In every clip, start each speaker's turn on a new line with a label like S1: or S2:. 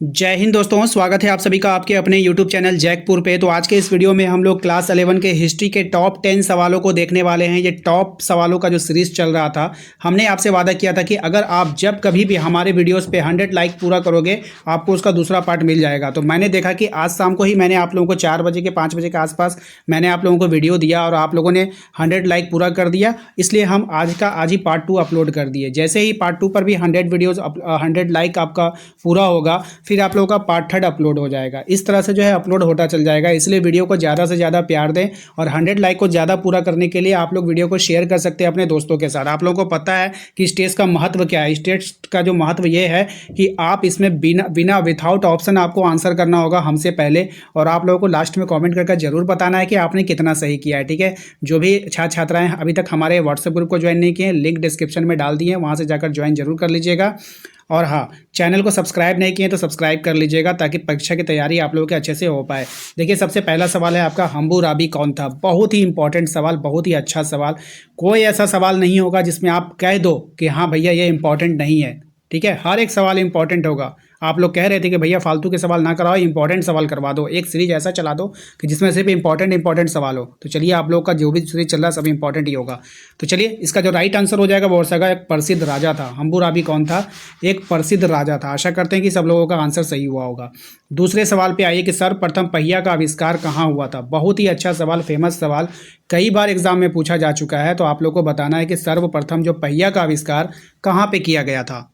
S1: जय हिंद दोस्तों, स्वागत है आप सभी का आपके अपने YouTube चैनल जैकपुर पे। तो आज के इस वीडियो में हम लोग क्लास 11 के हिस्ट्री के टॉप 10 सवालों को देखने वाले हैं। ये टॉप सवालों का जो सीरीज चल रहा था, हमने आपसे वादा किया था कि अगर आप जब कभी भी हमारे वीडियोस पे 100 लाइक पूरा करोगे, आपको उसका दूसरा पार्ट मिल जाएगा। तो मैंने देखा कि आज शाम को ही मैंने आप लोगों को 4 बजे के 5 बजे के आसपास मैंने आप लोगों को वीडियो दिया और आप लोगों ने 100 लाइक पूरा कर दिया। इसलिए हम आज ही पार्ट 2 अपलोड कर दिए। जैसे ही पार्ट 2 पर भी 100 लाइक आपका पूरा होगा, फिर आप लोगों का पार्ट 3 अपलोड हो जाएगा। इस तरह से जो है अपलोड होता चल जाएगा। इसलिए वीडियो को ज़्यादा से ज़्यादा प्यार दें और 100 लाइक को ज़्यादा पूरा करने के लिए आप लोग वीडियो को शेयर कर सकते हैं अपने दोस्तों के साथ। आप लोगों को पता है कि स्टेज का महत्व क्या है। स्टेज का जो महत्व ये है कि आप इसमें बिना विथआउट ऑप्शन आपको आंसर करना होगा हमसे पहले, और आप लोगों को लास्ट में कॉमेंट करके जरूर बताना है कि आपने कितना सही किया है। ठीक है, जो भी छात्र छात्राएं अभी तक हमारे व्हाट्सएप ग्रुप को ज्वाइन नहीं किए, लिंक डिस्क्रिप्शन में डाल दिए, वहाँ से जाकर ज्वाइन जरूर कर लीजिएगा। और हाँ, चैनल को सब्सक्राइब नहीं किए तो सब्सक्राइब कर लीजिएगा ताकि परीक्षा की तैयारी आप लोगों के अच्छे से हो पाए। देखिए, सबसे पहला सवाल है आपका, हम्बुराबी कौन था। बहुत ही इंपॉर्टेंट सवाल, बहुत ही अच्छा सवाल। कोई ऐसा सवाल नहीं होगा जिसमें आप कह दो कि हाँ भैया ये इंपॉर्टेंट नहीं है। ठीक है, हर एक सवाल इंपॉर्टेंट होगा। आप लोग कह रहे थे कि भैया फालतू के सवाल ना कराओ, इंपॉर्टेंट सवाल करवा दो। एक सीरीज ऐसा चला दो कि जिसमें सिर्फ इंपॉर्टेंट सवाल हो। तो चलिए, आप लोग का जो भी सीरीज चल रहा है सब इंपॉर्टेंट ही होगा। तो चलिए, इसका जो राइट आंसर हो जाएगा वो हो सकेगा, एक प्रसिद्ध राजा था। हम्बुराबी कौन था? एक प्रसिद्ध राजा था। आशा करते हैं कि सब लोगों का आंसर सही हुआ होगा। दूसरे सवाल पे आइए कि सर्वप्रथम पहिया का आविष्कार कहाँ हुआ था। बहुत ही अच्छा सवाल, फेमस सवाल, कई बार एग्जाम में पूछा जा चुका है। तो आप लोग को बताना है कि सर्वप्रथम जो पहिया का आविष्कार कहाँ पे किया गया था।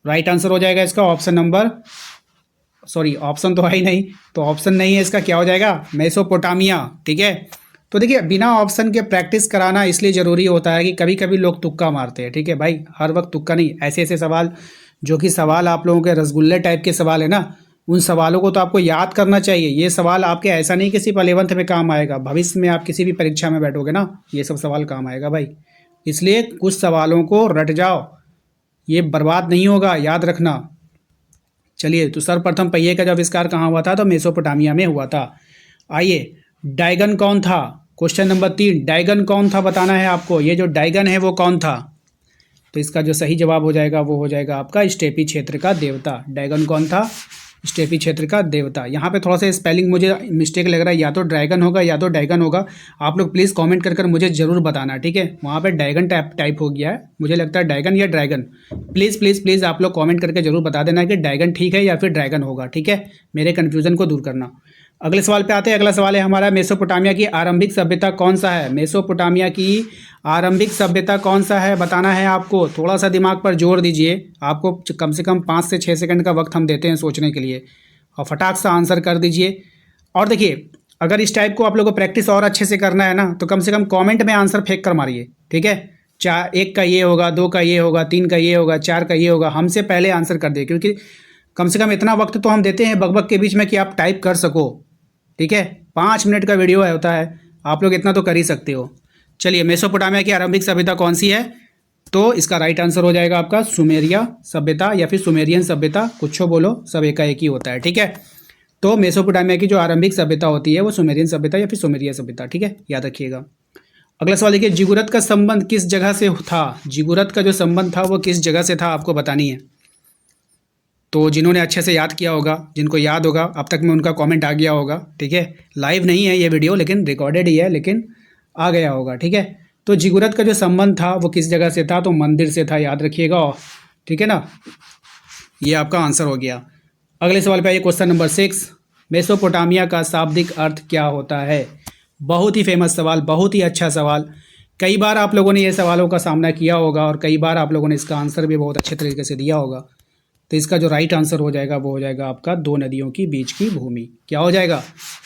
S1: राइट आंसर हो जाएगा इसका ऑप्शन नंबर, सॉरी ऑप्शन तो है ही नहीं, तो ऑप्शन नहीं है इसका, क्या हो जाएगा? मेसोपोटामिया। ठीक है, तो देखिए, बिना ऑप्शन के प्रैक्टिस कराना इसलिए ज़रूरी होता है कि कभी कभी लोग तुक्का मारते हैं। ठीक है भाई, हर वक्त तुक्का नहीं। ऐसे ऐसे सवाल जो कि सवाल आप लोगों के रसगुल्ले टाइप के सवाल है ना, उन सवालों को तो आपको याद करना चाहिए। ये सवाल आपके ऐसा नहीं कि सिर्फ 11th में काम आएगा, भविष्य में आप किसी भी परीक्षा में बैठोगे ना, ये सब सवाल काम आएगा भाई। इसलिए कुछ सवालों को रट जाओ, ये बर्बाद नहीं होगा, याद रखना। चलिए, तो सर्वप्रथम पहिए का जो आविष्कार कहाँ हुआ था? तो मेसोपोटामिया में हुआ था। आइए, डायगन कौन था? क्वेश्चन नंबर 3, डायगन कौन था बताना है आपको। ये जो डायगन है वो कौन था? तो इसका जो सही जवाब हो जाएगा वो हो जाएगा आपका स्टेपी क्षेत्र का देवता। डायगन कौन था? स्टेपी क्षेत्र का देवता। यहाँ पे थोड़ा सा स्पेलिंग मुझे मिस्टेक लग रहा है, या तो ड्रैगन होगा या तो डायगन होगा। आप लोग प्लीज़ कमेंट कर मुझे ज़रूर बताना। ठीक है, वहाँ पे डायगन टाइप हो गया है, मुझे लगता है डायगन या ड्रैगन। प्लीज़ प्लीज़ प्लीज़ आप लोग कमेंट करके जरूर बता देना कि डायगन ठीक है या फिर ड्रैगन होगा। ठीक है, मेरे कन्फ्यूज़न को दूर करना। अगले सवाल पे आते हैं। अगला सवाल है हमारा, मेसोपोटामिया की आरंभिक सभ्यता कौन सा है? मेसोपोटामिया की आरंभिक सभ्यता कौन सा है बताना है आपको। थोड़ा सा दिमाग पर जोर दीजिए, आपको कम से कम 5 से 6 सेकंड का वक्त हम देते हैं सोचने के लिए, और फटाक से आंसर कर दीजिए। और देखिए, अगर इस टाइप को आप लोगों को प्रैक्टिस और अच्छे से करना है ना, तो कम से कम कमेंट में आंसर फेंक कर मारिए। ठीक है, 1 का ये होगा, 2 का ये होगा, 3 का ये होगा, 4 का ये होगा, हमसे पहले आंसर कर दिए, क्योंकि कम से कम इतना वक्त तो हम देते हैं बकबक के बीच में कि आप टाइप कर सको। ठीक है, 5 मिनट का वीडियो होता है, आप लोग इतना तो कर ही सकते हो। चलिए, मेसोपोटामिया की आरंभिक सभ्यता कौन सी है? तो इसका राइट आंसर हो जाएगा आपका सुमेरिया सभ्यता या फिर सुमेरियन सभ्यता, कुछ बोलो, सब एक ही होता है। ठीक है, तो मेसोपोटामिया की जो आरंभिक सभ्यता होती है वो सुमेरियन सभ्यता या फिर सुमेरिया सभ्यता। ठीक है, याद रखिएगा। अगला सवाल देखिए, जिगुरत का संबंध किस जगह से था? जिगुरत का जो संबंध था वो किस जगह से था, आपको बतानी है। तो जिन्होंने अच्छे से याद किया होगा, जिनको याद होगा अब तक में, उनका कमेंट आ गया होगा। ठीक है, लाइव नहीं है ये वीडियो, लेकिन रिकॉर्डेड ही है, लेकिन आ गया होगा। ठीक है, तो जिगुरत का जो संबंध था वो किस जगह से था? तो मंदिर से था, याद रखिएगा। ठीक है ना, ये आपका आंसर हो गया। अगले सवाल पे आइए, क्वेश्चन नंबर 6, मेसोपोटामिया का शाब्दिक अर्थ क्या होता है? बहुत ही फेमस सवाल, बहुत ही अच्छा सवाल। कई बार आप लोगों ने ये सवालों का सामना किया होगा और कई बार आप लोगों ने इसका आंसर भी बहुत अच्छे तरीके से दिया होगा। तो इसका जो राइट आंसर हो जाएगा वो हो जाएगा आपका 2 नदियों की बीच की भूमि। क्या हो जाएगा?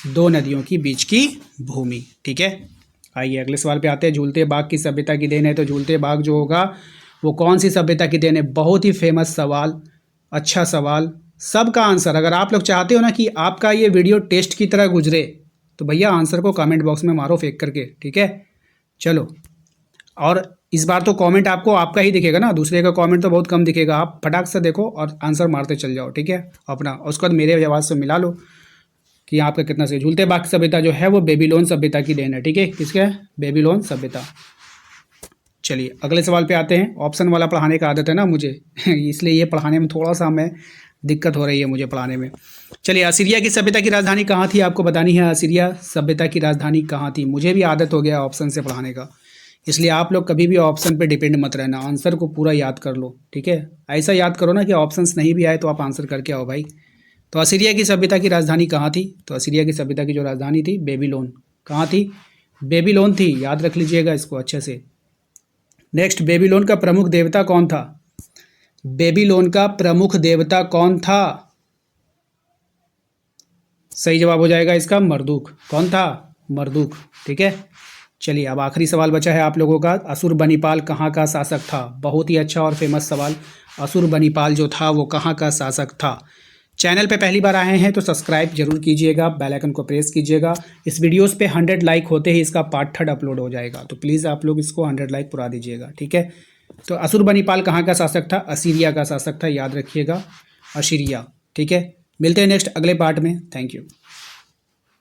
S1: 2 नदियों की बीच की भूमि। ठीक है, आइए अगले सवाल पे आते हैं। झूलते बाग की सभ्यता की देन है, तो झूलते बाग जो होगा वो कौन सी सभ्यता की देन है? बहुत ही फेमस सवाल, अच्छा सवाल, सबका आंसर। अगर आप लोग चाहते हो ना कि आपका ये वीडियो टेस्ट की तरह गुजरे, तो भैया आंसर को कमेंट बॉक्स में मारो फेंक करके। ठीक है, चलो, और इस बार तो कमेंट आपको आपका ही दिखेगा ना, दूसरे का कमेंट तो बहुत कम दिखेगा। आप फटाक से देखो और आंसर मारते चल जाओ। ठीक है, अपना, और उसके बाद मेरे आवाज़ से मिला लो कि आपका कितना सही। झूलते बाग की सभ्यता जो है वो बेबीलोन सभ्यता की देन है। ठीक है, किसके? बेबीलोन सभ्यता। चलिए अगले सवाल पे आते हैं। ऑप्शन वाला पढ़ाने का आदत है ना मुझे इसलिए ये पढ़ाने में थोड़ा सा मैं दिक्कत हो रही है मुझे पढ़ाने में। चलिए, असीरिया की सभ्यता की राजधानी कहाँ थी आपको बतानी है। असीरिया सभ्यता की राजधानी कहाँ थी। मुझे भी आदत हो गया ऑप्शन से पढ़ाने का, इसलिए आप लोग कभी भी ऑप्शन पे डिपेंड मत रहना, आंसर को पूरा याद कर लो, ठीक है। ऐसा याद करो ना कि ऑप्शंस नहीं भी आए तो आप आंसर करके आओ भाई। तो असीरिया की सभ्यता की राजधानी कहाँ थी। तो असीरिया की सभ्यता की जो राजधानी थी बेबीलोन। कहाँ थी, बेबीलोन थी, याद रख लीजिएगा इसको अच्छे से। नेक्स्ट, बेबीलोन का प्रमुख देवता कौन था। बेबीलोन का प्रमुख देवता कौन था। सही जवाब हो जाएगा इसका मरदुक। कौन था, मरदुक, ठीक है। चलिए, अब आखिरी सवाल बचा है आप लोगों का। असुरबनिपाल कहाँ का शासक था। बहुत ही अच्छा और फेमस सवाल। असुरबनिपाल जो था वो कहाँ का शासक था। चैनल पे पहली बार आए हैं तो सब्सक्राइब जरूर कीजिएगा, बेल आइकन को प्रेस कीजिएगा। इस वीडियोस पे 100 लाइक होते ही इसका पार्ट 3 अपलोड हो जाएगा, तो प्लीज़ आप लोग इसको 100 लाइक पुरा दीजिएगा, ठीक है। तो असुरबनिपाल कहाँ का शासक था, असीरिया का शासक था, याद रखिएगा, असीरिया, ठीक है। मिलते हैं नेक्स्ट अगले पार्ट में। Thank you.